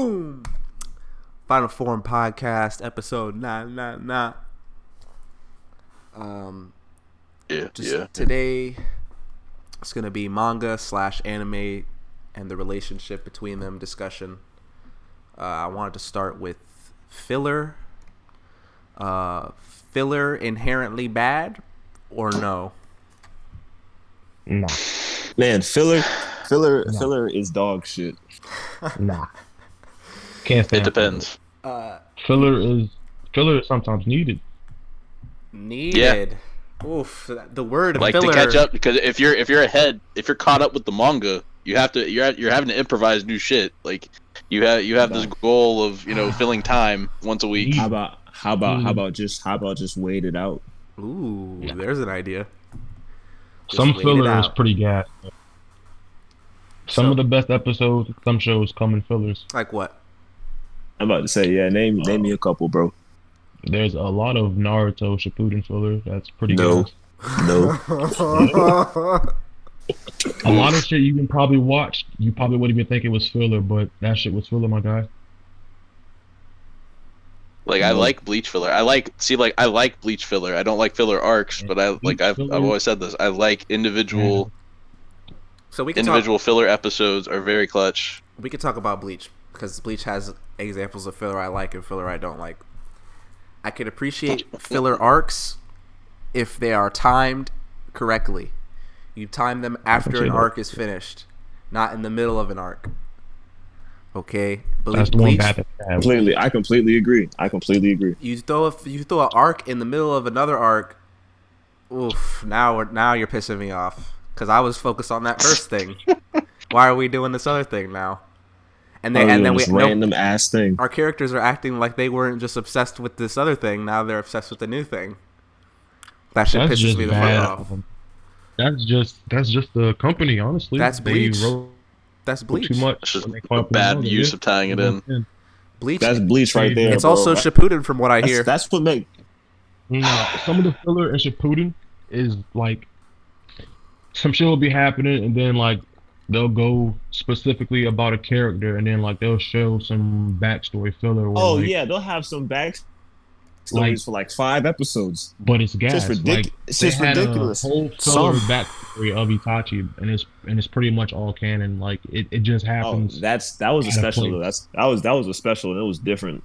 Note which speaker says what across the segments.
Speaker 1: Boom! Final Form Podcast, episode 999. Today, it's going to be manga / anime and the relationship between them discussion. I wanted to start with filler. Filler inherently bad or no?
Speaker 2: Nah.
Speaker 3: Man, filler is dog shit.
Speaker 2: Nah. Can't stand
Speaker 4: it depends.
Speaker 2: Filler is sometimes needed.
Speaker 1: Needed. Yeah. Oof. The word
Speaker 4: like
Speaker 1: filler.
Speaker 4: To catch up, because if you're caught up with the manga, you're having to improvise new shit. Like you have this goal of filling time once a week.
Speaker 3: How about just wait it out?
Speaker 1: Ooh, yeah. There's an idea.
Speaker 2: Some filler is pretty gas. Some of the best episodes, some shows come in fillers.
Speaker 1: Like what?
Speaker 3: I'm about to say, yeah. Name me a couple, bro.
Speaker 2: There's a lot of Naruto Shippuden filler. That's pretty
Speaker 3: good. No.
Speaker 2: A lot of shit you can probably watch. You probably wouldn't even think it was filler, but that shit was filler, my guy.
Speaker 4: Like I like Bleach filler. I like Bleach filler. I don't like filler arcs, but I've always said this. I like individual.
Speaker 1: So we can
Speaker 4: filler episodes are very clutch.
Speaker 1: We could talk about Bleach because Bleach has examples of filler I like and filler I don't like. I could appreciate filler arcs if they are timed correctly. You time them after an arc is finished, not in the middle of an arc. Okay,
Speaker 2: that's the one bad.
Speaker 3: I completely agree.
Speaker 1: You throw an arc in the middle of another arc. Oof! Now you're pissing me off because I was focused on that first thing. Why are we doing this other thing now? And then we
Speaker 3: random ass thing.
Speaker 1: Our characters are acting like they weren't just obsessed with this other thing. Now they're obsessed with the new thing. That shit pisses me the fuck off.
Speaker 2: That's just the company, honestly.
Speaker 1: That's Bleach. That's Bleach.
Speaker 2: Too much.
Speaker 4: It's just bad use of tying it in.
Speaker 1: Bleach.
Speaker 3: That's Bleach right there.
Speaker 1: It's also Shippuden, from what I hear.
Speaker 3: That's what make.
Speaker 2: Some of the filler in Shippuden is like some shit will be happening, and then like they'll go specifically about a character, and then like they'll show some backstory filler. Where,
Speaker 3: yeah, they'll have some backstories for like 5 episodes.
Speaker 2: But it's gas.
Speaker 3: It's just ridiculous.
Speaker 2: A whole filler backstory of Itachi, and it's pretty much all canon. Like it just happens.
Speaker 3: Oh, that was a special. That was a special, and it was different.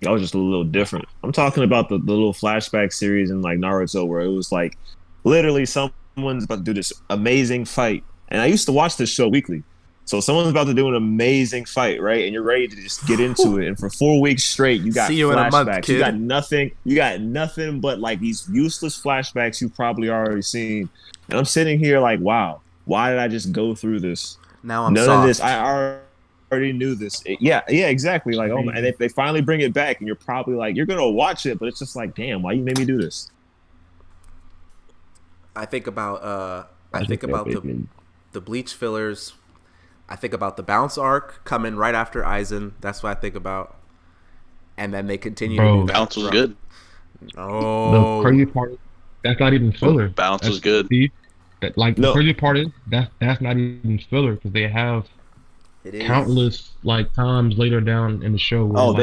Speaker 3: That was just a little different. I'm talking about the little flashback series in like Naruto where it was like literally someone's about to do this amazing fight. And I used to watch this show weekly. So someone's about to do an amazing fight, right? And you're ready to just get into it. And for 4 weeks straight, you got flashbacks. In a month, kid. You got nothing but like these useless flashbacks you've probably already seen. And I'm sitting here like, wow, why did I just go through this?
Speaker 1: Now I'm
Speaker 3: None
Speaker 1: soft.
Speaker 3: of this, I already knew this. Yeah, exactly. Like, oh my, and they finally bring it back, and you're probably like, you're gonna watch it, but it's just like, damn, why you made me do this?
Speaker 1: I think about the Bleach fillers. I think about the bounce arc coming right after Aizen. That's what I think about. And then they continue to do that.
Speaker 4: Bounce was good.
Speaker 1: Oh,
Speaker 2: the crazy part, that's not even filler.
Speaker 4: Bounce was good.
Speaker 2: The crazy part is that's not even filler because they have countless like times later down in the show. Where,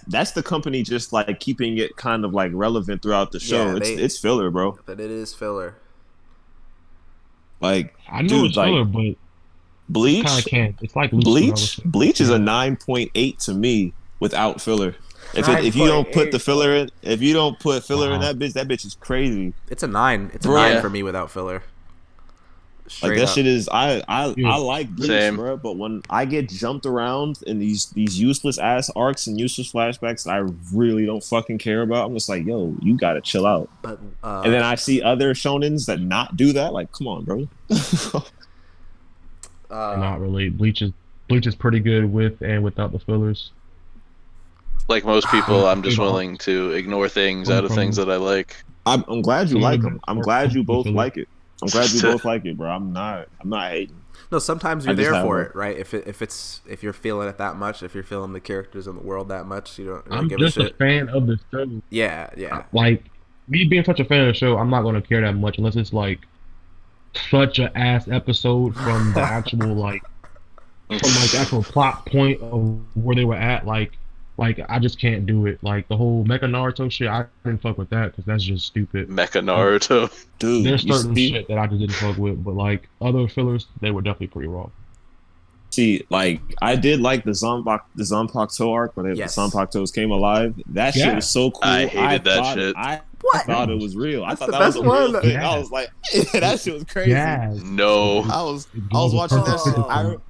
Speaker 3: that's the company just like keeping it kind of like relevant throughout the show. Yeah, it's filler, bro.
Speaker 1: But it is filler.
Speaker 3: Like
Speaker 2: I know it's filler, but
Speaker 3: Bleach
Speaker 2: kind of can't. It's like
Speaker 3: Bleach is a 9.8 to me without filler. If you don't put the filler in, in that bitch is crazy.
Speaker 1: It's a 9. It's a 9 for me without filler.
Speaker 3: Straight like that up. Shit is I like Bleach, bro. But when I get jumped around in these useless ass arcs and useless flashbacks that I really don't fucking care about, I'm just like, yo, you gotta chill out.
Speaker 1: But
Speaker 3: and then I see other shonens that not do that. Like, come on, bro.
Speaker 2: Not really. Bleach is pretty good with and without the fillers.
Speaker 4: Like most people, I'm just willing to ignore things out of things that I like.
Speaker 3: I'm glad you like them. I'm glad you both like it. I'm glad you both like it, bro. I'm not hating.
Speaker 1: No, sometimes you're there for it, right? If you're feeling it that much, if you're feeling the characters in the world that much, you don't give a shit.
Speaker 2: I'm just a fan of the show.
Speaker 1: Yeah.
Speaker 2: Like me being such a fan of the show, I'm not gonna care that much unless it's like such a ass episode from the actual like from like the actual plot point of where they were at, like I just can't do it. Like the whole Mecha Naruto shit, I didn't fuck with that because that's just stupid.
Speaker 4: Mecha Naruto.
Speaker 3: Dude,
Speaker 2: There's
Speaker 3: you
Speaker 2: certain
Speaker 3: see,
Speaker 2: shit that I just didn't fuck with, but like other fillers, they were definitely pretty raw.
Speaker 3: like I did like the Zanpakuto arc when the
Speaker 1: Yes.
Speaker 3: Zanpakutos came alive. That shit
Speaker 2: Yeah.
Speaker 3: was so cool.
Speaker 4: I hated that
Speaker 3: thought,
Speaker 4: shit.
Speaker 3: I
Speaker 1: What?
Speaker 3: thought it was real. I
Speaker 1: That's
Speaker 3: thought
Speaker 1: the
Speaker 3: that was
Speaker 1: best
Speaker 3: a real
Speaker 1: one.
Speaker 3: thing.
Speaker 2: Yeah.
Speaker 3: I was like, that shit was crazy.
Speaker 2: Yeah.
Speaker 4: No.
Speaker 3: I was
Speaker 2: It
Speaker 3: watching that shit.
Speaker 1: Oh.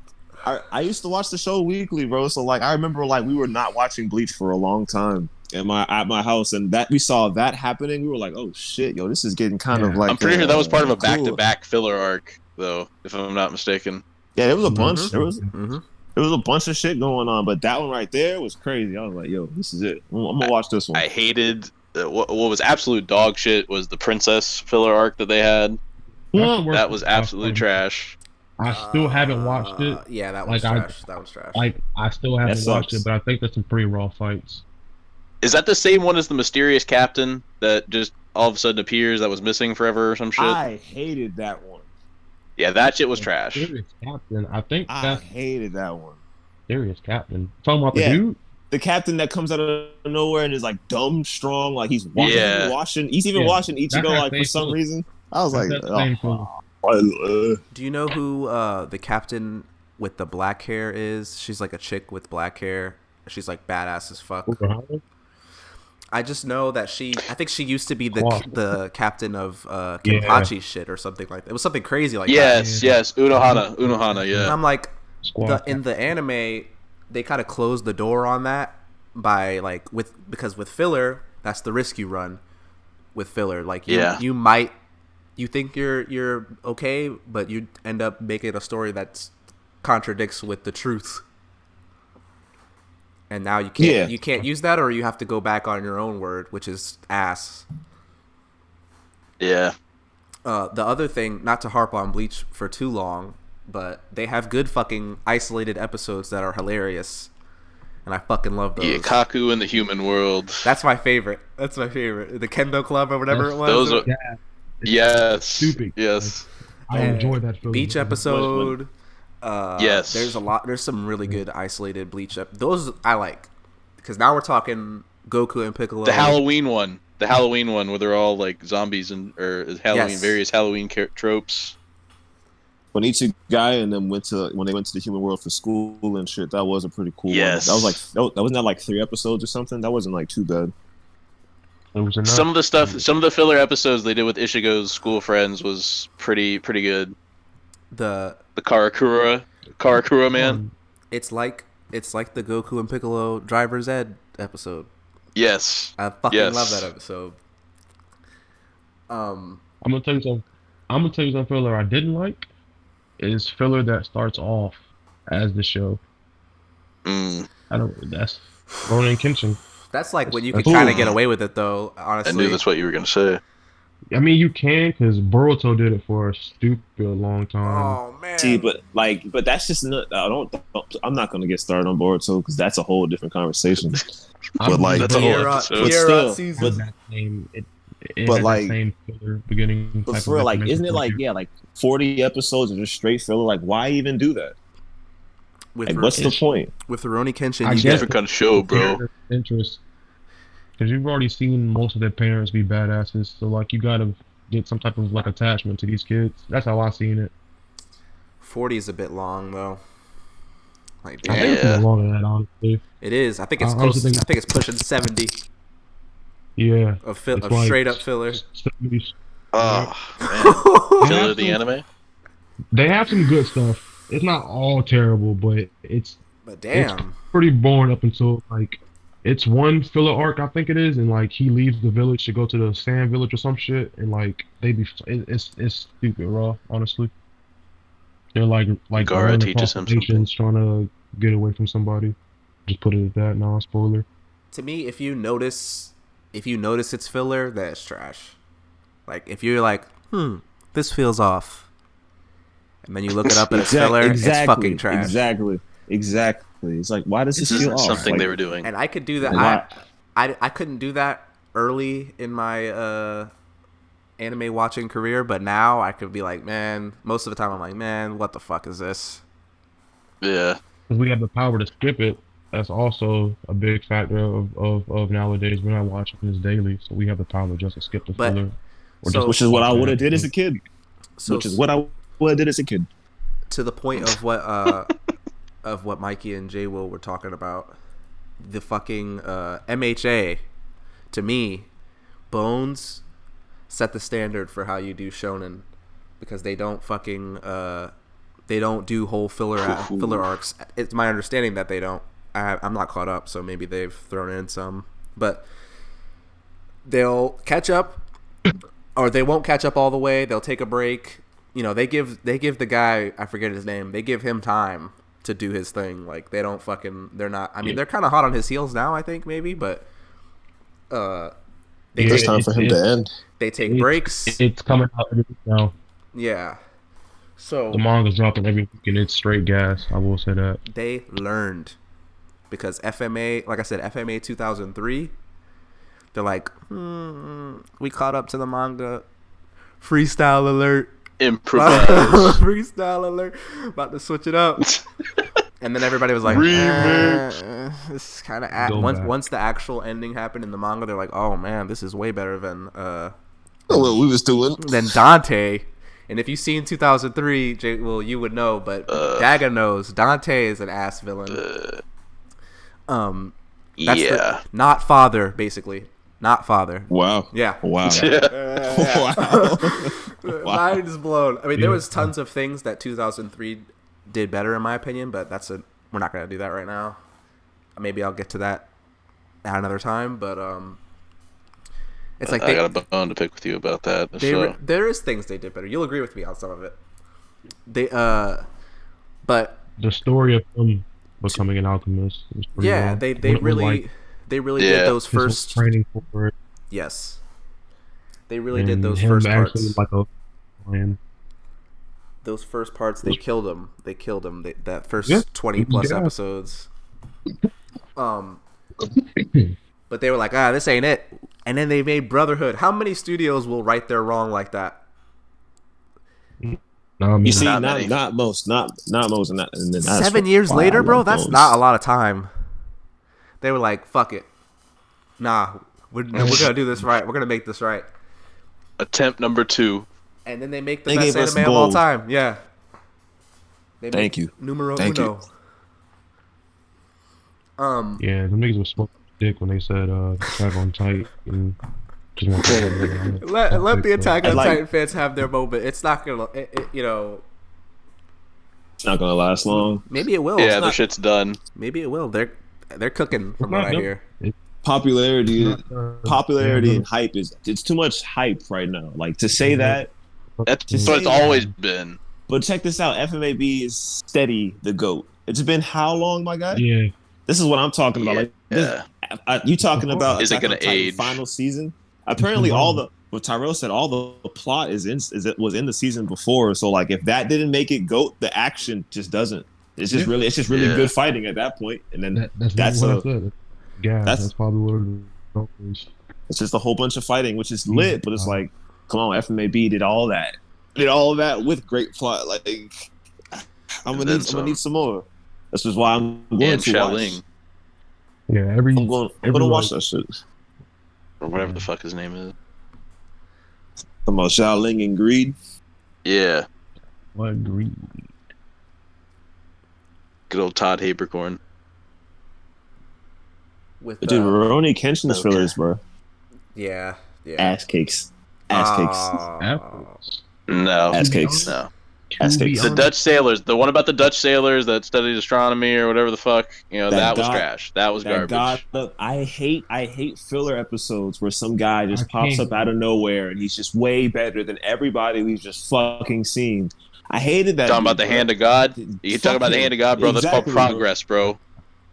Speaker 3: I used to watch the show weekly, bro. So like I remember like we were not watching Bleach for a long time at my house, and that we saw that happening. We were like, oh shit, yo, this is getting kind of like.
Speaker 4: I'm pretty sure that was part of a
Speaker 3: cool.
Speaker 4: back-to-back filler arc, though, if I'm not mistaken.
Speaker 3: Yeah, there was a bunch.
Speaker 1: Mm-hmm.
Speaker 3: There was a bunch of shit going on, but that one right there was crazy. I was like, yo, this is it. I'm gonna watch this one.
Speaker 4: I hated what was absolute dog shit was the princess filler arc that they had. That was absolutely trash.
Speaker 2: I still haven't watched it.
Speaker 1: Yeah, that was
Speaker 2: Like,
Speaker 1: trash. That was trash.
Speaker 2: Like I still haven't
Speaker 3: That
Speaker 2: watched
Speaker 3: sucks.
Speaker 2: it, but I think there's some pretty raw fights.
Speaker 4: Is that the same one as the mysterious captain that just all of a sudden appears that was missing forever or some shit?
Speaker 3: I hated that one.
Speaker 4: Yeah, that shit was trash.
Speaker 2: Serious Captain. I think
Speaker 3: I
Speaker 2: that's
Speaker 3: hated that one.
Speaker 2: Serious Captain. Talking about
Speaker 3: Yeah.
Speaker 2: the dude?
Speaker 3: The captain that comes out of nowhere and is like dumb strong, like he's washing.
Speaker 4: Yeah.
Speaker 3: He's even
Speaker 2: Yeah.
Speaker 3: washing
Speaker 2: That's
Speaker 3: Ichigo
Speaker 2: that
Speaker 3: like for
Speaker 2: same
Speaker 3: some
Speaker 2: filler.
Speaker 3: reason. I was
Speaker 2: That's
Speaker 3: like,
Speaker 2: that same
Speaker 1: Do you know who the captain with the black hair is? She's like a chick with black hair. She's like badass as fuck.
Speaker 2: Urahara?
Speaker 1: I just know that I think she used to be
Speaker 2: Wow.
Speaker 1: the captain of Kenpachi shit or something like that. It was something crazy like that.
Speaker 4: Yes, Unohana,
Speaker 1: And
Speaker 4: yeah.
Speaker 1: I'm like,
Speaker 2: Squad.
Speaker 1: in the anime, they kind of closed the door on that by like because with filler, that's the risk you run with filler. Like you think you're okay, but you end up making a story that contradicts with the truth. And now you can't use that, or you have to go back on your own word, which is ass.
Speaker 4: Yeah.
Speaker 1: The other thing, not to harp on Bleach for too long, but they have good fucking isolated episodes that are hilarious, and I fucking love those.
Speaker 4: Yeah, Kaku in the human world.
Speaker 1: That's my favorite. The Kendo Club or whatever it was.
Speaker 4: Those are
Speaker 2: Yeah.
Speaker 4: yes.
Speaker 2: Stupid.
Speaker 4: Yes.
Speaker 2: I enjoy that film.
Speaker 1: Beach episode.
Speaker 4: Yes.
Speaker 1: There's some really good isolated Bleach. Those I like, because now we're talking Goku and Piccolo.
Speaker 4: The Halloween one where they're all like zombies or Halloween,
Speaker 1: Yes.
Speaker 4: various Halloween tropes.
Speaker 3: when Ichigai and them when they went to the human world for school and shit, that was a pretty cool
Speaker 4: Yes.
Speaker 3: one. That was like that wasn't that like 3 episodes or something. That wasn't like too bad.
Speaker 2: It was enough.
Speaker 4: Some of the filler episodes they did with Ishigo's school friends was pretty good.
Speaker 1: The
Speaker 4: The Karakura man.
Speaker 1: it's like the Goku and Piccolo driver's ed episode.
Speaker 4: Yes.
Speaker 1: I fucking
Speaker 4: Yes.
Speaker 1: love that episode.
Speaker 2: I'm gonna tell you something. I'm gonna tell you some filler I didn't like. Is filler that starts off as the show.
Speaker 4: Mm,
Speaker 2: That's Rurouni Kenshin.
Speaker 1: That's like when you
Speaker 2: That's
Speaker 1: can kind of
Speaker 2: cool.
Speaker 1: get away with it, though.
Speaker 4: I
Speaker 1: Honestly,
Speaker 4: knew that's what you were gonna say.
Speaker 2: I mean, you can because Boruto did it for a stupid long time.
Speaker 1: Oh man.
Speaker 3: See, but that's just not. I'm not gonna get started on Boruto because that's a whole different conversation. But like,
Speaker 4: That's a whole
Speaker 1: Year
Speaker 4: episode.
Speaker 3: but still,
Speaker 1: season.
Speaker 3: but
Speaker 2: that same, it
Speaker 3: but
Speaker 2: had
Speaker 3: like-
Speaker 2: that same filler beginning.
Speaker 3: But
Speaker 2: type
Speaker 3: for
Speaker 2: of
Speaker 3: real, like,
Speaker 2: information
Speaker 3: isn't it like,
Speaker 2: for you.
Speaker 3: yeah, like 40 episodes of just straight filler? Like, why even do that?
Speaker 1: with
Speaker 3: Like, what's the point?
Speaker 1: with Rurouni Kenshin,
Speaker 2: I
Speaker 1: you
Speaker 2: guess-
Speaker 1: get
Speaker 4: Different kind of show, bro.
Speaker 2: Interest, because you've already seen most of their parents be badasses, so like you gotta get some type of like attachment to these kids. That's how I seen it.
Speaker 1: 40 is a bit long though. Like,
Speaker 2: I
Speaker 1: damn.
Speaker 2: think it's
Speaker 4: Yeah.
Speaker 2: even longer than that, honestly.
Speaker 1: It is. I think it's
Speaker 2: I
Speaker 1: close.
Speaker 2: honestly think-
Speaker 1: I think it's pushing 70
Speaker 2: Yeah.
Speaker 1: of
Speaker 2: It's
Speaker 1: of
Speaker 2: like-
Speaker 1: straight up filler.
Speaker 4: Oh man. Filler the anime?
Speaker 2: They have some good stuff. It's not all terrible, but it's
Speaker 1: But damn,
Speaker 2: pretty boring up until like it's one filler arc, I think it is, and like he leaves the village to go to the sand village or some shit, and like it's stupid raw, honestly. They're like
Speaker 4: Gaara
Speaker 2: learning
Speaker 4: teaches him
Speaker 2: constellations, trying to get away from somebody. Just put it at that. No spoiler.
Speaker 1: to me, if you notice it's filler, that's trash. Like if you're like, this feels off, and then you look it up and it's filler, it's fucking trash.
Speaker 3: Exactly. It's like, why does
Speaker 4: This
Speaker 3: this feel
Speaker 4: isn't
Speaker 3: off?
Speaker 4: something
Speaker 3: Like,
Speaker 4: they were doing.
Speaker 1: And I could do that.
Speaker 3: Why?
Speaker 1: I couldn't do that early in my anime watching career, but now I could be like, man, most of the time I'm like, man, what the fuck is this?
Speaker 4: Yeah.
Speaker 2: Because we have the power to skip it. That's also a big factor of nowadays. We're not watching this daily, so we have the power just to skip the
Speaker 1: But
Speaker 2: filler. Or
Speaker 1: so
Speaker 3: Which is what I
Speaker 2: watch
Speaker 3: would
Speaker 2: the
Speaker 3: have did as a
Speaker 2: episode.
Speaker 3: kid.
Speaker 1: so
Speaker 3: Which is what I would have did as a kid.
Speaker 1: to the point of what Mikey and J Will were talking about, the fucking MHA, to me, Bones set the standard for how you do shonen, because they don't fucking they don't do whole filler arcs. It's my understanding that they don't. I'm not caught up, so maybe they've thrown in some, but they'll catch up, or they won't catch up all the way. They'll take a break. You know, they give the guy, I forget his name, they give him time to do his thing. Like, they don't fucking, they're not, I mean, they're kind of hot on his heels now, I think, maybe, but
Speaker 3: It's time for him to end.
Speaker 1: they take breaks.
Speaker 2: It's coming out every week now.
Speaker 1: Yeah. So
Speaker 2: The manga's dropping every week, and it's straight gas. I will say that.
Speaker 1: they learned, because FMA, like I said, FMA 2003, they're like, we caught up to the manga. Freestyle alert.
Speaker 4: Improvise.
Speaker 1: Freestyle alert. About to switch it up. And then everybody was like, this is kind of once the actual ending happened in the manga, they're like, oh man, this is way better than
Speaker 3: What we was doing.
Speaker 1: Dante. And if you've seen 2003, well, you would know, but Daga knows Dante is an ass villain. That's not father, basically. Not father.
Speaker 3: Wow.
Speaker 1: Yeah.
Speaker 3: Wow.
Speaker 1: Wow. Mind is blown. I mean, there was tons of things that 2003 did better, in my opinion, but we're not gonna do that right now. Maybe I'll get to that at another time, but it's like
Speaker 4: I got a bone to pick with you about that.
Speaker 1: There is things they did better. You'll agree with me on some of it. But
Speaker 2: the story of him becoming an alchemist was pretty well.
Speaker 1: They really did those first
Speaker 2: training for it.
Speaker 1: Yes, they really did
Speaker 2: And
Speaker 1: those
Speaker 2: him
Speaker 1: first
Speaker 2: actually
Speaker 1: parts.
Speaker 2: like a lion.
Speaker 1: Those first parts, they killed him. That first
Speaker 2: Yeah.
Speaker 1: 20 plus
Speaker 2: Yeah.
Speaker 1: episodes. But they were like, this ain't it. And then they made Brotherhood. How many studios will right their wrong like that?
Speaker 2: No, I mean,
Speaker 3: You see,
Speaker 4: Not
Speaker 3: not
Speaker 4: many.
Speaker 3: most, and then that's
Speaker 1: 7 years
Speaker 3: why
Speaker 1: later,
Speaker 3: I
Speaker 1: bro?
Speaker 3: love
Speaker 1: That's
Speaker 3: those.
Speaker 1: not a lot of time. They were like, fuck it. Nah, we're going to do this right. We're going to make this right.
Speaker 4: Attempt number 2.
Speaker 1: And then they make the
Speaker 3: They
Speaker 1: best
Speaker 3: gave us
Speaker 1: anime of all
Speaker 3: gold.
Speaker 1: time. Yeah. They
Speaker 3: Thank
Speaker 1: make
Speaker 3: you.
Speaker 1: Numero
Speaker 3: Thank
Speaker 1: uno.
Speaker 2: yeah, them niggas was smoking dick when they said Attack on Titan. And just want to
Speaker 1: Let the Attack on
Speaker 3: like-
Speaker 1: Titan fans have their moment. It's not going to,
Speaker 3: It's not gonna last long.
Speaker 1: maybe it will.
Speaker 4: Yeah,
Speaker 1: It's
Speaker 4: the
Speaker 1: not-
Speaker 4: shit's done.
Speaker 1: Maybe it will. They're cooking from what I hear.
Speaker 3: Popularity
Speaker 2: Yeah,
Speaker 3: and hype it's too much hype right now. Like, to say that,
Speaker 4: That's
Speaker 3: Just
Speaker 4: what it's
Speaker 3: say that.
Speaker 4: always been.
Speaker 3: but check this out. FMAB is steady the GOAT. It's been how long, my guy?
Speaker 2: Yeah,
Speaker 3: This is what I'm talking about. Like,
Speaker 4: Yeah.
Speaker 3: you talking about
Speaker 4: Is it
Speaker 3: Attack on
Speaker 4: gonna
Speaker 3: Titan
Speaker 4: age?
Speaker 3: final season? Apparently, what Tyrell said, all the plot was in the season before. So, like, if that didn't make it GOAT, the action just doesn't. It's just really
Speaker 4: Yeah.
Speaker 3: good fighting at that point. And then
Speaker 2: that's what I said. Yeah,
Speaker 3: that's-
Speaker 2: that's probably what it is.
Speaker 3: it's just a whole bunch of fighting, which is lit. But it's like, come on, FMAB did all that with great plot. Like, I'm gonna need some more. This is why I'm going
Speaker 4: And
Speaker 3: to
Speaker 4: Shaoling,
Speaker 3: watch.
Speaker 2: Yeah,
Speaker 3: I'm gonna watch that shit.
Speaker 4: or whatever the fuck his name is.
Speaker 3: Talking about Shaoling and Greed.
Speaker 4: Yeah,
Speaker 2: Agreed.
Speaker 4: good old Todd Habercorn.
Speaker 1: With
Speaker 3: Dude, Rurouni Kenshin's
Speaker 4: Okay.
Speaker 3: fillers, bro.
Speaker 1: yeah.
Speaker 3: Ass cakes.
Speaker 2: Apples.
Speaker 4: No,
Speaker 3: Ass cakes.
Speaker 4: no.
Speaker 3: Ass
Speaker 2: To be
Speaker 3: cakes.
Speaker 4: The
Speaker 2: honest,
Speaker 4: Dutch sailors, the one about the Dutch sailors that studied astronomy or whatever the fuck, that was trash. That was garbage.
Speaker 3: I hate filler episodes where some guy just
Speaker 2: I
Speaker 3: pops
Speaker 2: can't-
Speaker 3: up out of nowhere and he's just way better than everybody we've just fucking seen. I hated that.
Speaker 4: Talking about
Speaker 3: dude,
Speaker 4: the
Speaker 3: bro.
Speaker 4: hand of God. You talking about the hand of God, bro? That's called
Speaker 3: Exactly, bro.
Speaker 4: progress, bro.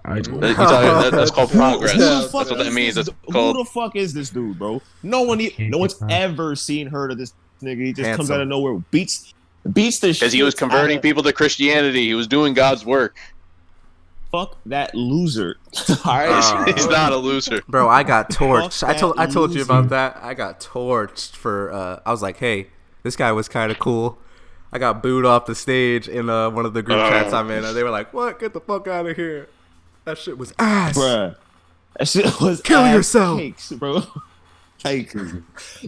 Speaker 2: I,
Speaker 4: That's called progress.
Speaker 3: Who the
Speaker 4: That's
Speaker 3: fuck
Speaker 4: what
Speaker 3: is
Speaker 4: that means.
Speaker 3: this-
Speaker 4: That's
Speaker 3: Who
Speaker 4: called.
Speaker 3: the fuck is this dude, bro? No one's ever seen heard of this nigga. He just comes
Speaker 1: Handsome.
Speaker 3: out of nowhere, beats the shit.
Speaker 4: Because he was converting people to Christianity. He was doing God's work.
Speaker 3: Fuck that loser. All right,
Speaker 4: He's not a loser.
Speaker 1: Bro, I got torched.
Speaker 3: Fuck
Speaker 1: I told you
Speaker 3: that
Speaker 1: about that. I got torched for I was like, hey, this guy was kind of cool. I got booed off the stage in one of the group chats I'm in. And they were like, "What? Get the fuck out of here! That shit was ass,
Speaker 3: bruh. That shit was
Speaker 1: Kill
Speaker 3: ass
Speaker 1: yourself,
Speaker 3: cakes, bro." Like,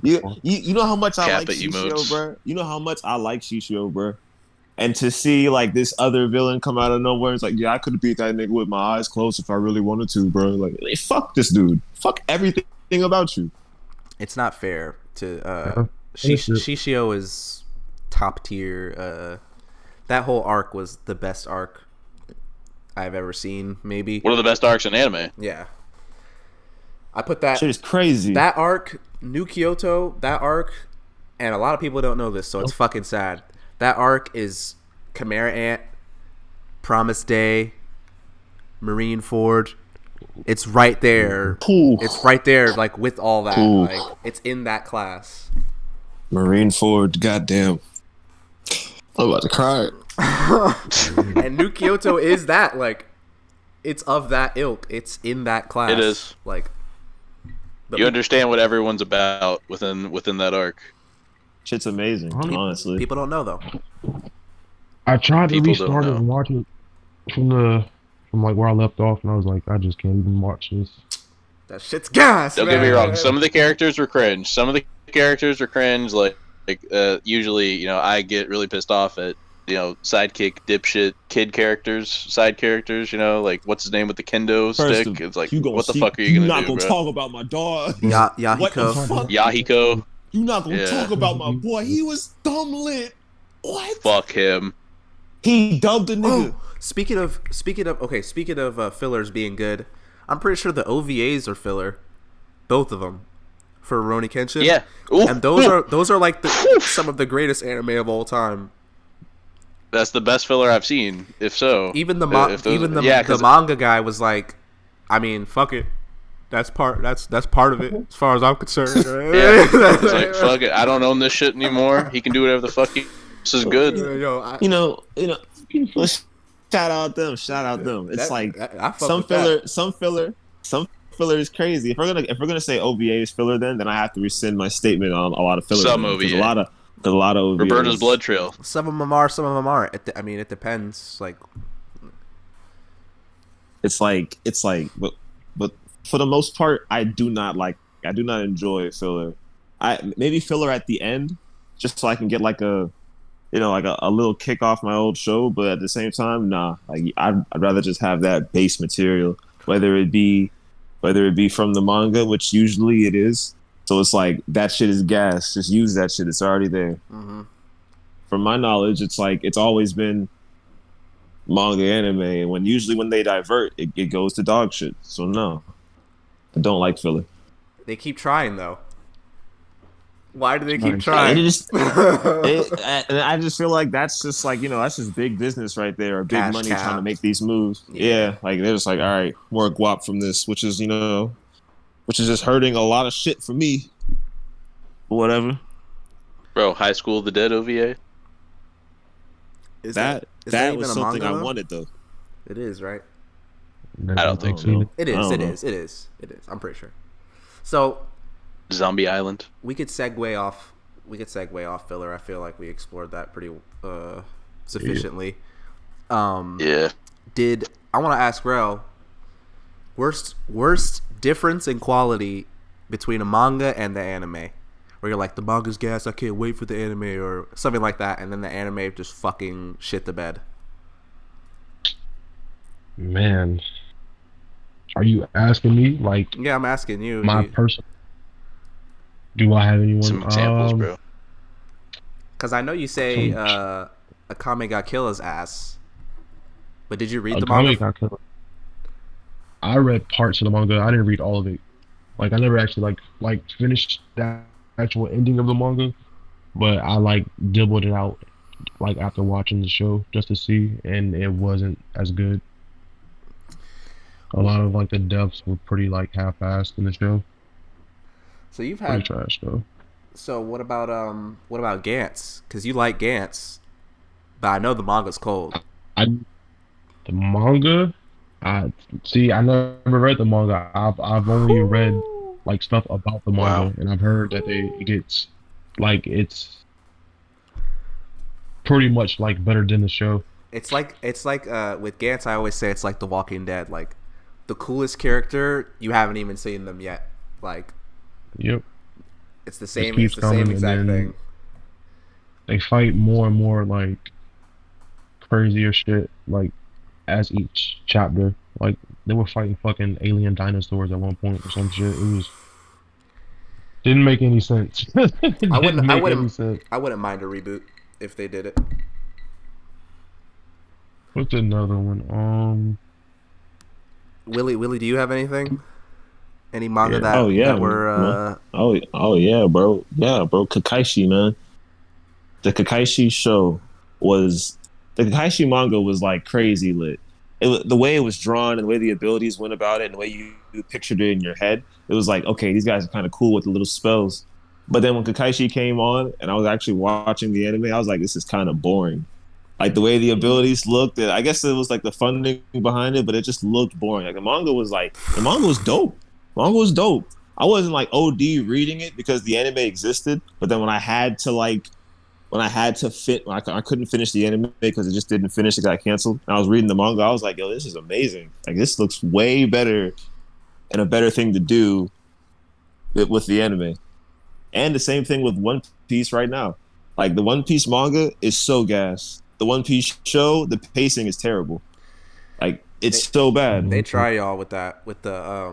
Speaker 3: you know how much I like Shishio, bro. You know how much I like Shishio, bro. And to see like this other villain come out of nowhere, it's like, yeah, I could have beat that nigga with my eyes closed if I really wanted to, bro. Like, hey, fuck this dude. Fuck everything about you.
Speaker 1: It's not fair to Shishio is top tier. That whole arc was the best arc I've ever seen. Maybe
Speaker 4: one of the best arcs in anime.
Speaker 1: Yeah, I put that.
Speaker 3: Shit is crazy.
Speaker 1: That arc, New Kyoto, that arc, and a lot of people don't know this, so it's fucking sad. That arc is Chimera Ant, Promise Day, Marine Ford. It's right there.
Speaker 3: Ooh.
Speaker 1: It's right there, like with all that.
Speaker 3: Ooh.
Speaker 1: Like it's in that class.
Speaker 3: Marine Ford, goddamn. I'm about to cry.
Speaker 1: And New Kyoto is that, like, it's of that ilk. It's in that class.
Speaker 4: It is.
Speaker 1: Like,
Speaker 4: you understand what everyone's about within that arc.
Speaker 3: Shit's amazing, honestly.
Speaker 1: People don't know though.
Speaker 2: I tried to restart it and watch it from like where I left off, and I was like, I just can't even watch this.
Speaker 1: That shit's gas.
Speaker 4: Don't get me wrong. Some of the characters were cringe. Like usually, you know, I get really pissed off at, you know, sidekick, dipshit, side characters, you know, like, what's his name with the kendo stick? It's like, what the fuck are you gonna do,
Speaker 3: You're not gonna talk about my dog.
Speaker 1: Yahiko.
Speaker 3: What the fuck?
Speaker 4: Yahiko.
Speaker 3: You're not gonna talk about my boy. He was dumb lit. What?
Speaker 4: Fuck him.
Speaker 3: He dubbed the nigga.
Speaker 1: Oh, speaking of fillers being good, I'm pretty sure the OVAs are filler, both of them, for Rurouni Kenshin.
Speaker 4: Yeah.
Speaker 1: Ooh. And those are like some of the greatest anime of all time.
Speaker 4: That's the best filler I've seen. If so,
Speaker 1: even the manga guy was like, I mean, fuck it. That's part of it, as far as I'm concerned.
Speaker 4: Yeah, it's like, fuck it. I don't own this shit anymore. He can do whatever the fuck this is good.
Speaker 3: You know. Shout out them. It's some filler is crazy. If we're gonna say OVA is filler, then I have to rescind my statement on a lot of filler.
Speaker 4: Some OVA.
Speaker 3: A lot of OVAs.
Speaker 4: Roberto's Blood Trail.
Speaker 1: Some of them are, some of them aren't. I mean, it depends. Like,
Speaker 3: it's like, but for the most part, I do not enjoy filler. Maybe filler at the end, just so I can get like a little kick off my old show. But at the same time, nah. Like, I'd rather just have that base material, whether it be from the manga, which usually it is. So it's like, that shit is gas. Just use that shit. It's already there.
Speaker 1: Mm-hmm.
Speaker 3: From my knowledge, it's like, it's always been manga anime, and when they divert, it goes to dog shit. So no, I don't like filler.
Speaker 1: They keep trying though. Why do they keep trying?
Speaker 3: And I just feel like that's just like, that's just big business right there, or big
Speaker 1: Cash
Speaker 3: money
Speaker 1: cow.
Speaker 3: trying to make these moves. Yeah, like they're just like, all right, more guap from this, which is just hurting a lot of shit for me. Whatever.
Speaker 4: Bro, High School of the Dead OVA.
Speaker 3: That was something I wanted though.
Speaker 1: It is, right?
Speaker 4: I don't think so.
Speaker 1: It is. I'm pretty sure. So,
Speaker 4: Zombie Island.
Speaker 1: We could segue off filler. I feel like we explored that pretty sufficiently.
Speaker 4: Yeah.
Speaker 1: I want to ask Rel, worst difference in quality between a manga and the anime, where you're like, the manga's gas, I can't wait for the anime, or something like that, and then the anime just fucking shit the bed.
Speaker 2: Man, are you asking me? Like,
Speaker 1: yeah, I'm asking you.
Speaker 2: Do I have anyone?
Speaker 4: Some examples, bro.
Speaker 1: Because I know you say Akame ga Killa's ass, but did you read the manga?
Speaker 2: I read parts of the manga. I didn't read all of it. Like, I never actually like finished that actual ending of the manga, but I like dibbled it out like after watching the show just to see, and it wasn't as good. A lot of like the depths were pretty like half-assed in the show.
Speaker 1: So you've
Speaker 2: pretty
Speaker 1: had
Speaker 2: trash though.
Speaker 1: So what about Gantz? Because you like Gantz, but I know the manga's cold.
Speaker 2: The manga. I never read the manga. I've only read like stuff about the manga, and I've heard that it pretty much like better than the show.
Speaker 1: It's like with Gantz, I always say it's like The Walking Dead. Like the coolest character, you haven't even seen them yet. Like,
Speaker 2: yep,
Speaker 1: it's the same. It's the same exact thing.
Speaker 2: They fight more and more like crazier shit. Like as each chapter, like they were fighting fucking alien dinosaurs at one point or some shit. It was didn't make any sense.
Speaker 1: I wouldn't mind a reboot if they did it.
Speaker 2: What's another one?
Speaker 1: Willie, do you have anything? Any manga that were
Speaker 3: yeah, bro. Yeah, bro. Kakaishi, man. The Kakaishi manga was like crazy lit. The way it was drawn and the way the abilities went about it and the way you pictured it in your head, it was like, okay, these guys are kind of cool with the little spells. But then when Kakaishi came on and I was actually watching the anime, I was like, this is kind of boring. Like the way the abilities looked, I guess it was like the funding behind it, but it just looked boring. Like the manga was dope. Manga was dope. I wasn't like OD reading it because the anime existed, but then when I couldn't finish the anime because it just didn't finish, it got canceled. And I was reading the manga, I was like, yo, this is amazing. Like this looks way better and a better thing to do with the anime. And the same thing with One Piece right now. Like the One Piece manga is so gas. The One Piece show, the pacing is terrible. Like it's so bad.
Speaker 1: They try y'all with that, with the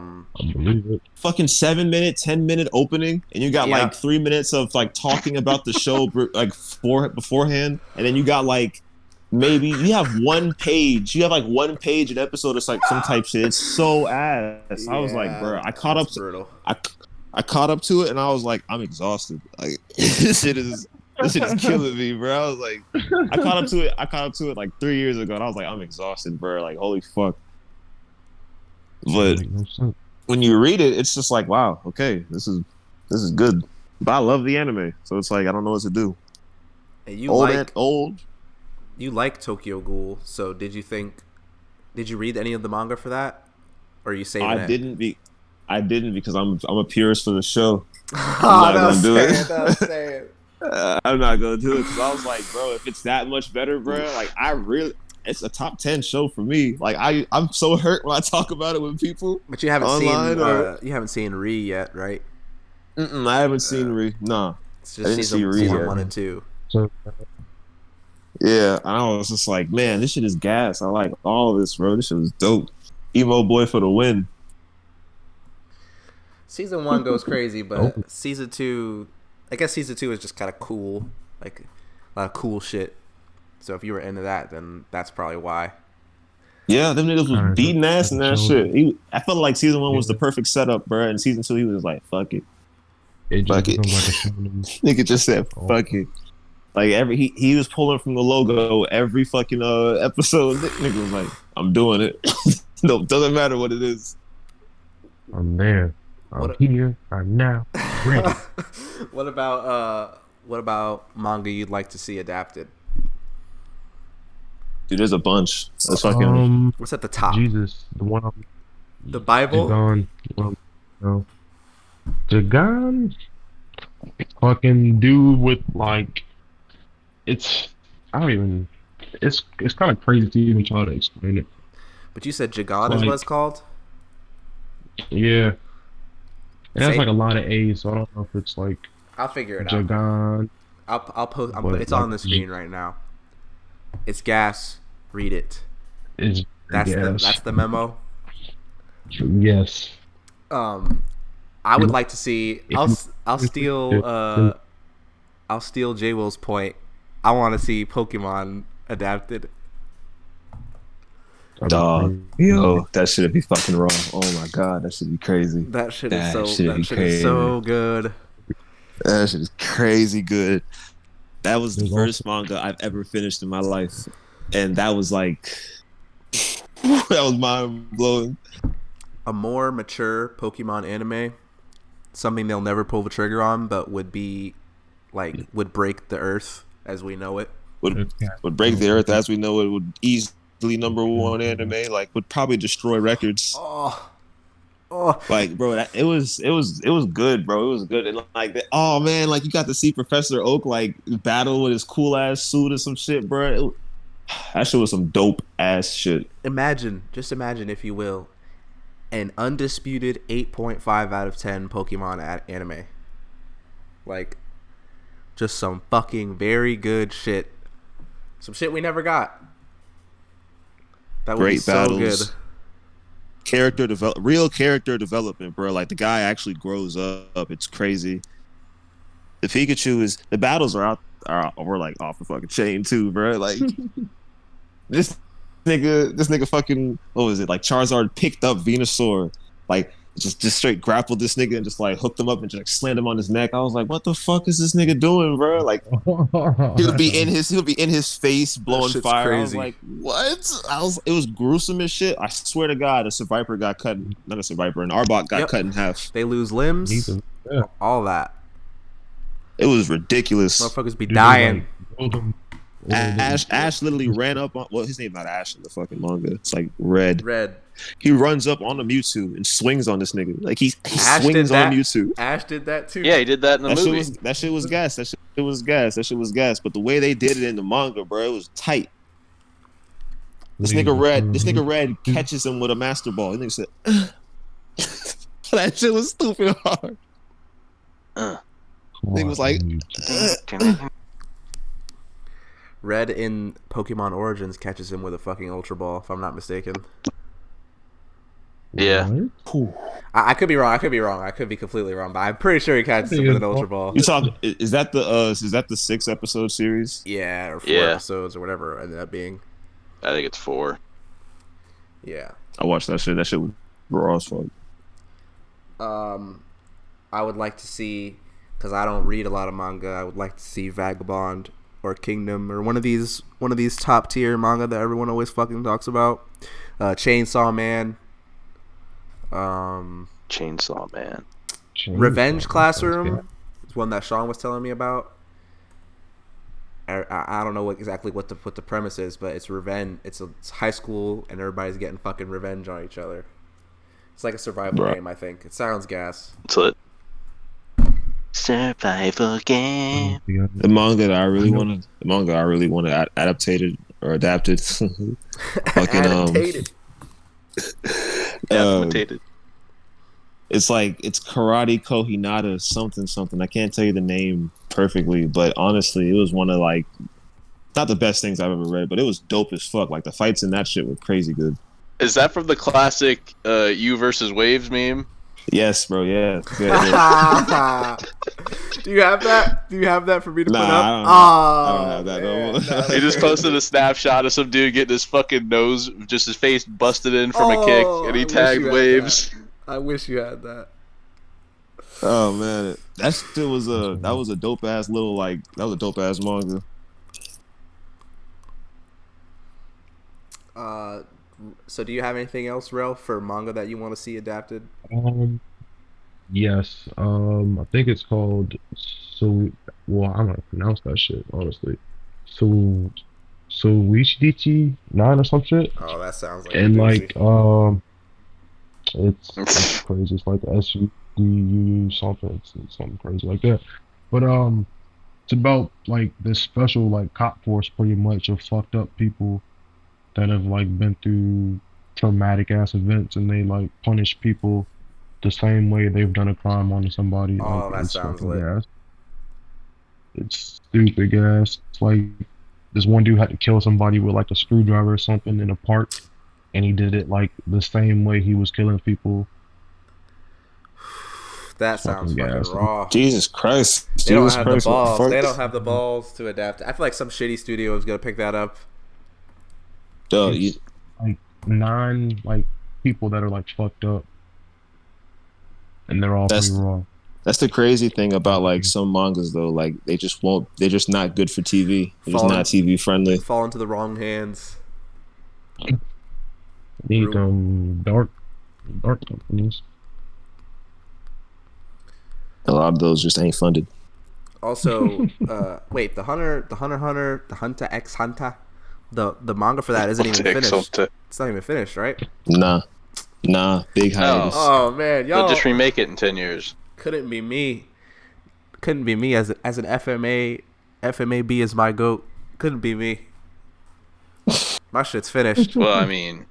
Speaker 3: fucking 7-minute, 10-minute opening, and you got like 3 minutes of like talking about the show like beforehand, and then you got like maybe you have 1 page. You have like 1 page an episode or like some type shit. It's so ass. I was like, bro, I caught up. I caught up to it, and I was like, I'm exhausted. Like this shit is killing me, bro. I was like, I caught up to it like 3 years ago, and I was like, I'm exhausted, bro. Like, holy fuck. But when you read it, it's just like, wow, okay, this is good. But I love the anime, so it's like I don't know what to do.
Speaker 1: Hey, you like Tokyo Ghoul, so did you read any of the manga for that? Or are you saving it?
Speaker 3: I didn't because I'm a purist for the show. I'm not gonna do it. I'm not gonna do it because I was like, bro, if it's that much better, bro, like it's a top 10 show for me. Like I'm so hurt when I talk about it with people.
Speaker 1: But you haven't seen Re yet, right?
Speaker 3: I haven't seen Re. No,
Speaker 1: it's just season 1 and 2.
Speaker 3: Yeah, and I was just like, man, this shit is gas. I like all of this, bro. This shit was dope. Emo boy for the win.
Speaker 1: Season 1 goes crazy, but season 2, I guess season 2 is just kind of cool, like a lot of cool shit. So if you were into that, then that's probably why. Yeah, them niggas was beating ass in that shit. I felt like season 1 was the perfect setup, bro. And season 2, he was like, "Fuck it, fuck it." Nigga just said, "Fuck it." Like he was pulling from the logo every fucking episode. Nigga was like, "I'm doing it." No, doesn't matter what it is.
Speaker 2: I'm there. I'm here. I'm now ready.
Speaker 1: What about manga you'd like to see adapted?
Speaker 3: Dude, there's a bunch. That's fucking.
Speaker 1: What's at the top?
Speaker 2: Jesus, the one.
Speaker 1: The Bible.
Speaker 2: Jagan. Fucking dude with like, it's kind of crazy to even try to explain it.
Speaker 1: But you said Jagan is what it's called.
Speaker 2: Yeah. It has like a lot of A's, so I don't know if it's like.
Speaker 1: I'll figure it
Speaker 2: out.
Speaker 1: I'll post. It's on the screen right now. It's gas. Read it. That's the memo.
Speaker 2: Yes.
Speaker 1: I would like to see. I'll steal J Will's point. I want to see Pokemon adapted.
Speaker 3: Dog, yo, that should be fucking wrong. Oh my god, that should be crazy.
Speaker 1: That shit is so good.
Speaker 3: That shit is crazy good. That was the first manga I've ever finished in my life, and that was like, that was mind blowing.
Speaker 1: A more mature Pokemon anime, something they'll never pull the trigger on, but would break the earth as we know it.
Speaker 3: Would break the earth as we know it. Would easily #1 anime, like would probably destroy records.
Speaker 1: Oh,
Speaker 3: Like, bro, it was good, bro. It was good. And like, oh man, like you got to see Professor Oak like battle with his cool ass suit or some shit, bro. That shit was some dope ass shit.
Speaker 1: just imagine, if you will, an undisputed 8.5 out of 10 Pokemon anime. Like, just some fucking very good shit. Some shit we never got. That would be so
Speaker 3: battles.
Speaker 1: good.
Speaker 3: Real character development, bro. Like the guy actually grows up. It's crazy. The Pikachu the battles are we're like off the fucking chain too, bro. Like this nigga fucking, what was it? Like Charizard picked up Venusaur, like just straight grappled this nigga and just like hooked him up and just like slammed him on his neck. I was like, what the fuck is this nigga doing, bro? Like he would be in his face blowing fire. Crazy. I was like, what? It was gruesome as shit. I swear to God, an Arbok got cut in half.
Speaker 1: They lose limbs, all that.
Speaker 3: It was ridiculous.
Speaker 1: Motherfuckers be dying.
Speaker 3: Ash literally ran up on, well, his name's not Ash in the fucking manga. It's like Red.
Speaker 1: Red.
Speaker 3: He runs up on the Mewtwo and swings on this nigga. Like he swings on Mewtwo.
Speaker 1: Ash did that too.
Speaker 4: Yeah, he did that in the movie.
Speaker 3: That shit was gas. That shit was gas. But the way they did it in the manga, bro, it was tight. This nigga Red catches him with a Master Ball. The nigga said, that shit was stupid hard. Nigga was like,
Speaker 1: Red in Pokemon Origins catches him with a fucking Ultra Ball, if I'm not mistaken.
Speaker 4: Yeah.
Speaker 1: I could be wrong. I could be completely wrong, but I'm pretty sure he catches him with an Ultra Ball.
Speaker 3: You talking? Is that the 6-episode series?
Speaker 1: Yeah, or 4 episodes or whatever it ended up being.
Speaker 4: I think it's 4.
Speaker 1: Yeah.
Speaker 3: I watched that shit. That shit was raw as fuck.
Speaker 1: I would like to see, because I don't read a lot of manga, I would like to see Vagabond or Kingdom or one of these top tier manga that everyone always fucking talks about. Chainsaw Man.
Speaker 4: Chainsaw Man.
Speaker 1: Revenge Classroom is one that Sean was telling me about. I don't know exactly what the premise is, but it's revenge. It's high school and everybody's getting fucking revenge on each other. It's like a survival game, I think. It sounds gas.
Speaker 4: That's it. Survival game.
Speaker 3: The manga that I really want to adapted. Fucking
Speaker 1: adapted.
Speaker 3: It's Karate Kohinata something. I can't tell you the name perfectly, but honestly, it was one of like not the best things I've ever read, but it was dope as fuck. Like the fights in that shit were crazy good.
Speaker 4: Is that from the classic You versus Waves meme?
Speaker 3: Yes, bro. Yeah.
Speaker 1: Do you have that? Do you have that for me to put up?
Speaker 3: I don't have that. No.
Speaker 4: He just posted a snapshot of some dude getting his fucking nose, just his face busted in from a kick, and he tagged Waves.
Speaker 1: I wish you had that.
Speaker 3: Oh man, that shit was a dope ass manga.
Speaker 1: So do you have anything else, Rel, for manga that you want to see adapted?
Speaker 2: Yes. I think it's called I'm gonna pronounce that shit, honestly. Suishidichi 9 or some shit.
Speaker 1: Oh, that sounds like
Speaker 2: and it's crazy. It's like SUDU something. It's something crazy like that. But it's about like this special like cop force pretty much of fucked up people that have like been through traumatic ass events, and they like punish people the same way they've done a crime on somebody.
Speaker 1: Oh,
Speaker 2: like,
Speaker 1: that sounds lit.
Speaker 2: Gas. It's stupid gas. It's like this one dude had to kill somebody with like a screwdriver or something in a park, and he did it like the same way he was killing people.
Speaker 1: That sounds fucking raw.
Speaker 3: Jesus Christ.
Speaker 1: They don't have the balls. They don't have the balls to adapt. I feel like some shitty studio is gonna pick that up.
Speaker 2: Like 9 like people that are like fucked up, and they're all pretty raw.
Speaker 3: That's the crazy thing about like some mangas though. Like they're just not good for TV. They're just not TV friendly.
Speaker 1: Fall into the wrong hands.
Speaker 2: Need dark companies.
Speaker 3: A lot of those just ain't funded.
Speaker 1: Also, wait, the Hunter x Hunter, the manga for that isn't even finished. It's not even finished, right?
Speaker 3: Nah. Nah, big hiatus.
Speaker 1: Oh man, y'all
Speaker 4: they'll just remake it in 10 years.
Speaker 1: Couldn't be me. Couldn't be me as an FMA. FMAB is my GOAT. Couldn't be me. My shit's finished.
Speaker 4: Well, I mean,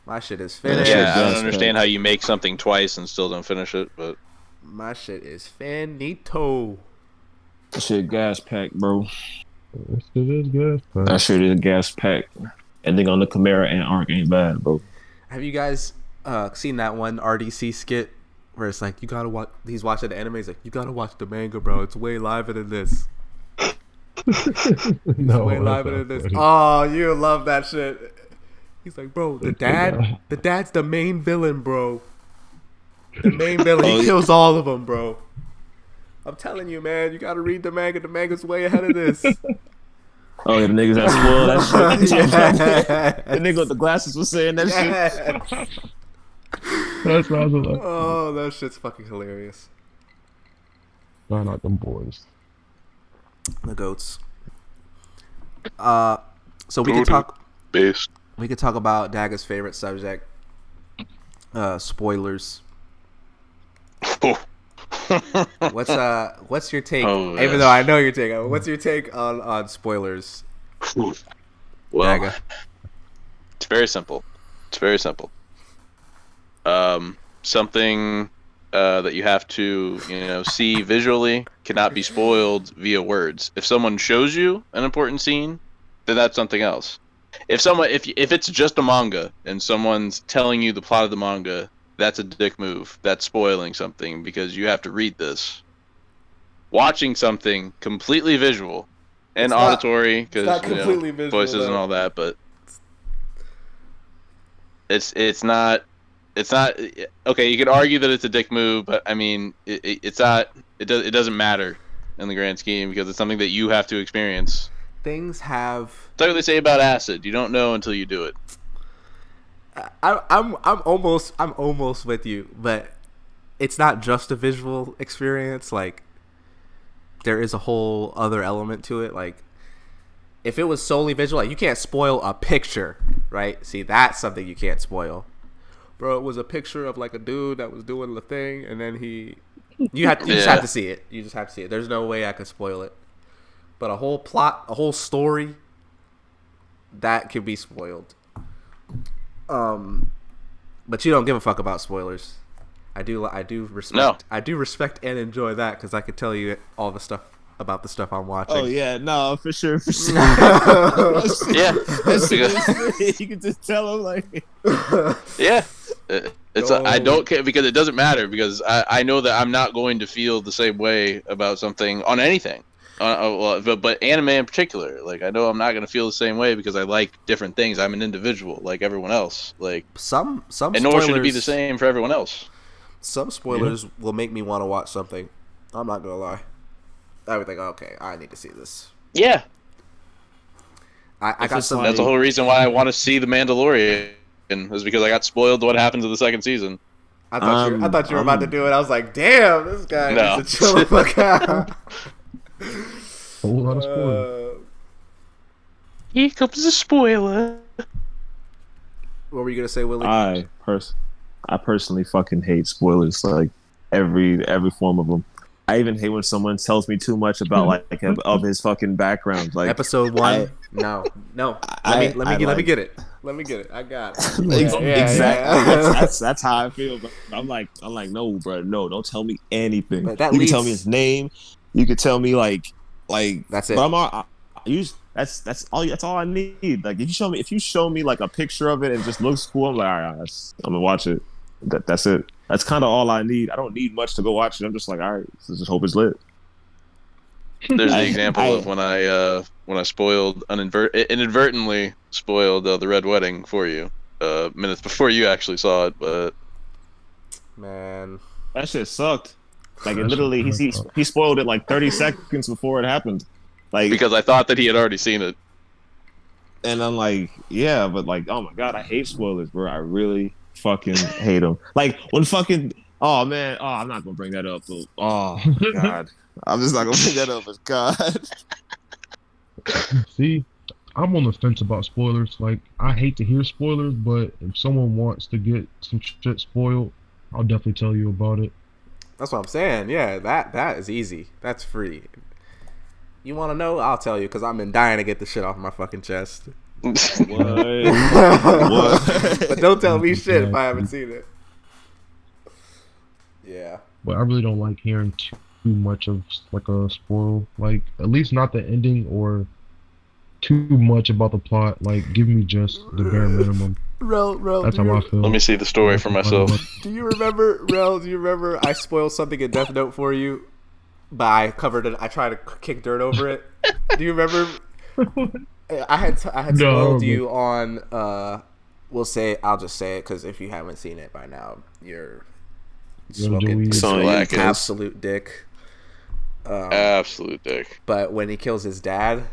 Speaker 1: my shit is finished.
Speaker 4: Yeah, I don't understand how you make something twice and still don't finish it, but
Speaker 1: my shit is finito.
Speaker 3: That shit gas pack, bro.
Speaker 2: That shit is gas pack.
Speaker 3: That shit is gas pack. Ending on the Chimera and arc ain't bad, bro.
Speaker 1: Have you guys seen that one RDC skit where it's like, you gotta watch, he's watching the anime, he's like, you gotta watch the manga, bro, it's way liver than this.
Speaker 2: No,
Speaker 1: way liver than this. Oh, you love that shit. He's like, bro, the dad's the main villain, bro. The main villain, he kills all of them, bro. I'm telling you, man, you gotta read the manga. The manga's way ahead of this.
Speaker 3: Oh, yeah, the niggas that spoiled that shit. Yeah. The nigga with the glasses was saying that shit.
Speaker 2: That's what I was like.
Speaker 1: Oh, that shit's fucking hilarious.
Speaker 2: Shout out them boys.
Speaker 1: The goats. So we could talk.
Speaker 4: Based.
Speaker 1: We could talk about Dagger's favorite subject. Spoilers. What's your take?
Speaker 4: Oh,
Speaker 1: even though I know your take, what's your take on spoilers?
Speaker 4: Well,
Speaker 1: Dagger.
Speaker 4: It's very simple. It's very simple. Something that you have to, see visually cannot be spoiled via words. If someone shows you an important scene, then that's something else. If it's just a manga and someone's telling you the plot of the manga, that's a dick move. That's spoiling something because you have to read this. Watching something completely visual and auditory, because voices though. And all that, but it's not okay. You could argue that it's a dick move, but I mean, it's not. It doesn't matter in the grand scheme because it's something that you have to experience.
Speaker 1: Things have.
Speaker 4: It's like what they say about acid. You don't know until you do it.
Speaker 1: I'm almost with you, but it's not just a visual experience. Like, there is a whole other element to it. Like, if it was solely visual, like, you can't spoil a picture, right? See, that's something you can't spoil. Bro, it was a picture of like a dude that was doing the thing, and then you just have to see it. You just have to see it. There's no way I could spoil it. But a whole plot, a whole story, that can be spoiled. But you don't give a fuck about spoilers. I do respect.
Speaker 4: No.
Speaker 1: I do respect and enjoy that because I could tell you all the stuff about the stuff I'm watching.
Speaker 3: Oh yeah, no, for sure.
Speaker 4: Yeah,
Speaker 3: you can just tell them like.
Speaker 4: Yeah, I don't care because it doesn't matter because I know that I'm not going to feel the same way about something on anything. But anime in particular, like I know I'm not gonna feel the same way because I like different things. I'm an individual, like everyone else. Like
Speaker 1: some
Speaker 4: and
Speaker 1: spoilers,
Speaker 4: nor should it be the same for everyone else.
Speaker 1: Some spoilers will make me want to watch something. I'm not gonna lie. I would think, okay, I need to see this.
Speaker 4: Yeah,
Speaker 1: I got some.
Speaker 4: That's the whole reason why I want to see The Mandalorian is because I got spoiled what happened to the second season.
Speaker 1: I thought you were about to do it. I was like, damn, this guy needs to chill the fuck out.
Speaker 2: A whole lot of spoilers.
Speaker 4: Here comes a spoiler.
Speaker 1: What were you gonna say, Willie?
Speaker 3: I personally fucking hate spoilers, like every form of them. I even hate when someone tells me too much about like of his fucking background. Like
Speaker 1: episode 1. No. Let me get it. I got it.
Speaker 3: Exactly. That's how I feel. But I'm like, no, bro, no, don't tell me anything. You can tell me his name. You could tell me like
Speaker 1: that's it.
Speaker 3: But that's all I need. Like if you show me like a picture of it and it just looks cool, I'm like, all right, I'm gonna watch it. That's it. That's kind of all I need. I don't need much to go watch it. I'm just like, all right, let's just hope it's lit.
Speaker 4: There's the example of when I spoiled inadvertently spoiled the Red Wedding for you minutes before you actually saw it, but
Speaker 1: man,
Speaker 3: that shit sucked. Like it literally, he spoiled it like 30 seconds before it happened. Like
Speaker 4: because I thought that he had already seen it.
Speaker 3: And I'm like, yeah, but like, oh my god, I hate spoilers, bro. I really fucking hate them. Like when fucking, oh man, oh I'm not gonna bring that up. Though. Oh god, I'm just not gonna bring that up. But god,
Speaker 2: see, I'm on the fence about spoilers. Like, I hate to hear spoilers, but if someone wants to get some shit spoiled, I'll definitely tell you about it.
Speaker 1: That's what I'm saying. Yeah, that is easy. That's free. You want to know? I'll tell you because I've been dying to get the shit off my fucking chest.
Speaker 3: What?
Speaker 1: But don't tell me shit if I haven't seen it. Yeah.
Speaker 2: But I really don't like hearing too much of like a spoil. Like, at least not the ending or too much about the plot. Like, give me just the bare minimum.
Speaker 1: Rel,
Speaker 2: That's how I feel.
Speaker 4: Let me see the story for myself.
Speaker 1: Do you remember I spoiled something in Death Note for you? But I covered it. I tried to kick dirt over it. Do you remember? I had spoiled you on. I'll just say it because if you haven't seen it by now, you're smoking absolute dick.
Speaker 4: Absolute dick.
Speaker 1: But when he kills his dad,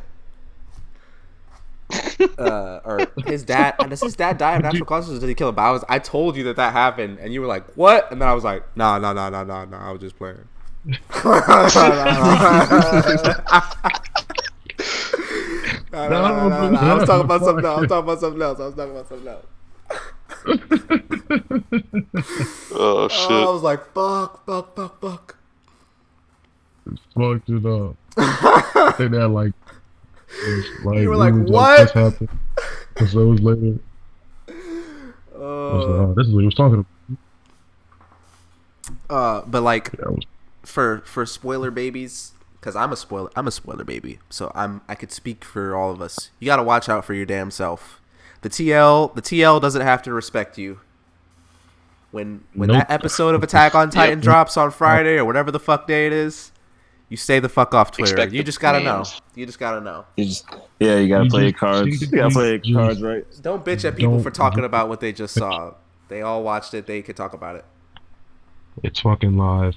Speaker 1: or his dad, does his dad die of natural causes? Or did he kill him? But I told you that happened, and you were like, "What?" And then I was like, "Nah, I was just playing." I was talking about something else.
Speaker 4: Oh shit!
Speaker 1: I was like, fuck.
Speaker 2: Fucked it up. I think that like
Speaker 1: you were like, what?
Speaker 2: This happened. Episodes later. I was like, oh, this is what he was talking
Speaker 1: about. But like, for spoiler babies, because I'm a spoiler baby, so I could speak for all of us. You got to watch out for your damn self. The TL doesn't have to respect you. When that episode of Attack on Titan drops on Friday or whatever the fuck day it is, you stay the fuck off Twitter. You just gotta know. You gotta
Speaker 3: play your cards. You gotta play your cards right.
Speaker 1: Don't bitch at people for talking about what they just saw. They all watched it. They could talk about it.
Speaker 2: It's fucking live.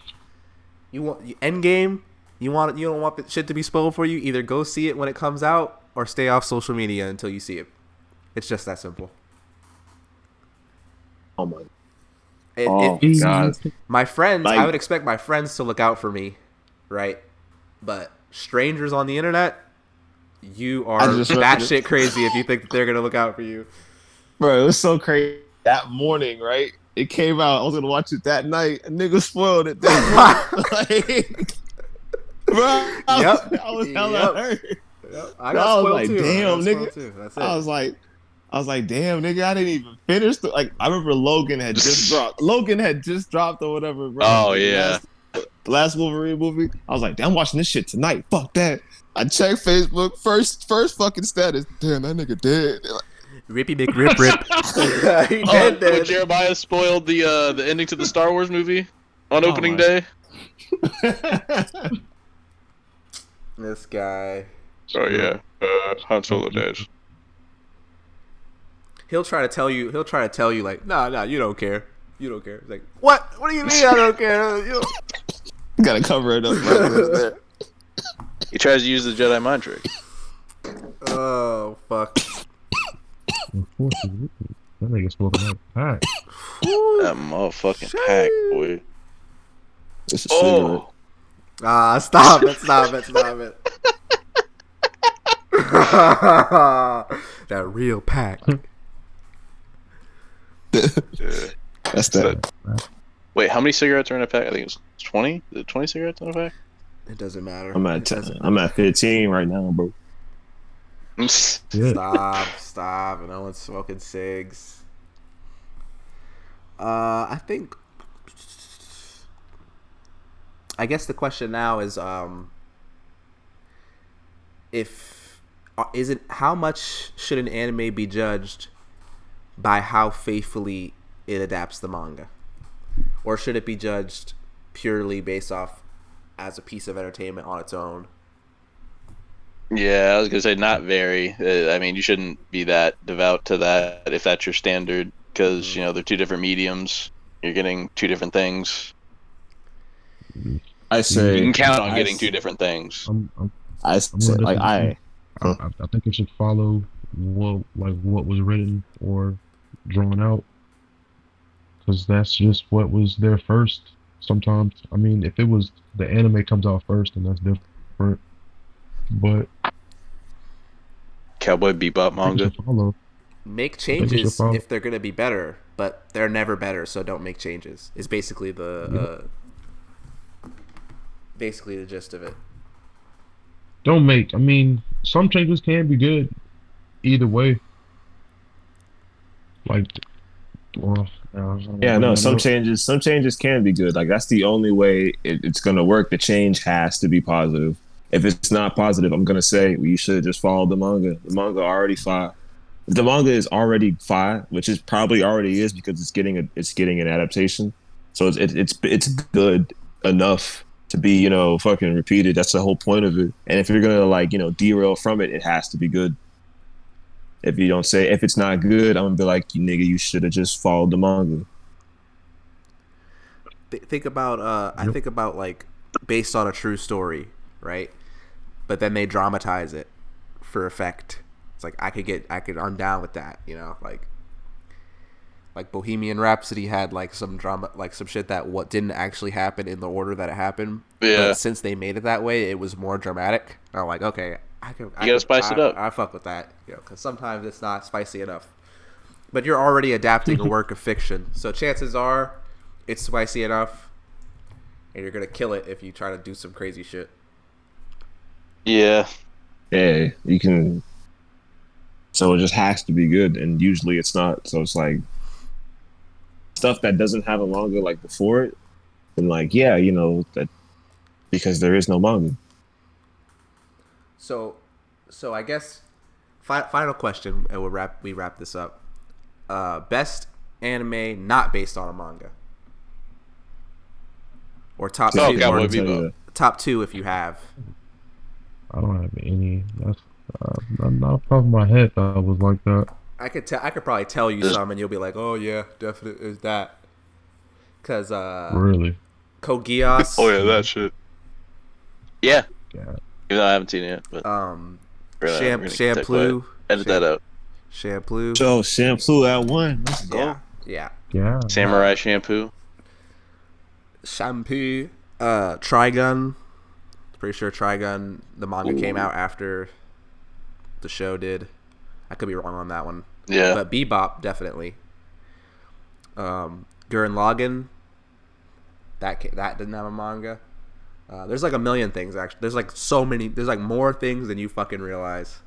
Speaker 1: Endgame. You don't want the shit to be spoiled for you. Either go see it when it comes out or stay off social media until you see it. It's just that simple.
Speaker 3: Oh my.
Speaker 1: God. My friends, I would expect my friends to look out for me, right? But strangers on the internet, you are batshit crazy if you think that they're gonna look out for you.
Speaker 3: Bro, it was so crazy that morning, right? It came out. I was gonna watch it that night. A nigga spoiled it that morning. Bro, I was hella hurt.
Speaker 1: Yep. I was like, too.
Speaker 3: Damn, nigga. That's it. I was like, damn, nigga, I didn't even finish. I remember Logan had just dropped. Or whatever, bro.
Speaker 4: Oh, yeah.
Speaker 3: The last Wolverine movie. I was like, damn, I'm watching this shit tonight. Fuck that. I checked Facebook. First fucking status. Damn, that nigga dead.
Speaker 1: Rippy big rip. He dead.
Speaker 4: Jeremiah spoiled the ending to the Star Wars movie on opening day.
Speaker 1: This guy.
Speaker 4: Oh, yeah. Han Solo days.
Speaker 1: He'll try to tell you like, nah, you don't care. It's like, what? What do you mean I don't care? You
Speaker 3: gotta cover it up. Bro.
Speaker 4: He tries to use the Jedi mind trick.
Speaker 1: Oh, fuck.
Speaker 2: That nigga's smoking that pack.
Speaker 4: That motherfucking pack, boy.
Speaker 3: It's a cigarette.
Speaker 1: Stop it. That real pack.
Speaker 3: That's that.
Speaker 4: Wait, how many cigarettes are in a pack? I think it's 20. Is it 20 cigarettes in a pack?
Speaker 1: It doesn't matter.
Speaker 3: I'm at 15 right now, bro.
Speaker 1: Stop. No one's smoking cigs. I guess the question now is how much should an anime be judged by how faithfully it adapts the manga, or should it be judged purely based off as a piece of entertainment on its own?
Speaker 4: Yeah, I was gonna say not very. I mean, you shouldn't be that devout to that if that's your standard, because they're two different mediums. You're getting two different things.
Speaker 3: I say
Speaker 4: you can count on getting two different things.
Speaker 2: I think it should follow what was written or drawn out, because that's just what was there first. Sometimes, I mean, if it was the anime comes out first, then that's different. But
Speaker 4: Cowboy Bebop manga.
Speaker 1: Make changes if they're gonna be better, but they're never better, so don't make changes. Is basically the gist of it.
Speaker 2: Don't make. I mean, some changes can be good. Either way. Like, well,
Speaker 3: yeah, no, some changes can be good. Like that's the only way it's gonna work. The change has to be positive. If it's not positive, I'm gonna say you should just follow the manga. The manga already fire. If the manga is already fire, which is probably already is because it's getting an adaptation. So it's good enough to be fucking repeated. That's the whole point of it. And if you're gonna derail from it, it has to be good. If you don't say if it's not good, I'm gonna be like, you nigga, you should have just followed the manga.
Speaker 1: Think about I think about like based on a true story, right? But then they dramatize it for effect. It's like I'm down with that, like Bohemian Rhapsody had like some drama, like some shit that what didn't actually happen in the order that it happened.
Speaker 4: Yeah.
Speaker 1: But since they made it that way, it was more dramatic. And I'm like, okay, you
Speaker 4: gotta spice it up.
Speaker 1: I fuck with that, because sometimes it's not spicy enough. But you're already adapting a work of fiction, so chances are it's spicy enough, and you're gonna kill it if you try to do some crazy shit.
Speaker 4: Yeah.
Speaker 3: Yeah, you can. So it just has to be good, and usually it's not. So it's like stuff that doesn't have a manga like before it, and like that because there is no manga.
Speaker 1: So I guess final question, and we wrap this up. Best anime not based on a manga, or top two. Top two if you have.
Speaker 2: I don't have any. That's not off the top of my head. That was like that.
Speaker 1: I could probably tell you some, and you'll be like, "Oh yeah, definitely is that." Cause
Speaker 2: really,
Speaker 1: Code Geass.
Speaker 4: Oh yeah, that shit. Yeah. Even though I haven't seen it yet, but
Speaker 1: Shampoo.
Speaker 4: Edit that out.
Speaker 1: Shampoo.
Speaker 3: So Shampoo at one. Let's go.
Speaker 1: Yeah.
Speaker 4: Samurai Shampoo.
Speaker 1: Trigun. Pretty sure Trigun, the manga came out after the show did. I could be wrong on that one.
Speaker 4: Yeah.
Speaker 1: But Bebop, definitely. Gurren Lagann, that didn't have a manga. There's like a million things, actually. There's like so many. There's like more things than you fucking realize.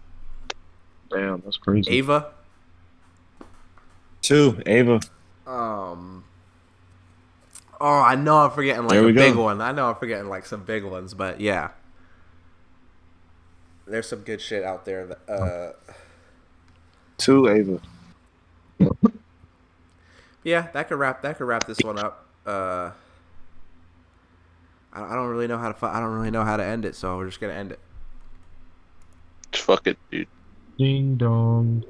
Speaker 2: Damn, that's crazy.
Speaker 1: Ava.
Speaker 3: 2, Ava.
Speaker 1: Oh, I know I'm forgetting like a big one. I know I'm forgetting like some big ones, but yeah. There's some good shit out there.
Speaker 3: 2, Ava.
Speaker 1: Yeah, that could wrap this one up. I don't really know how to end it, so we're just gonna end it.
Speaker 4: Fuck it, dude.
Speaker 2: Ding dong.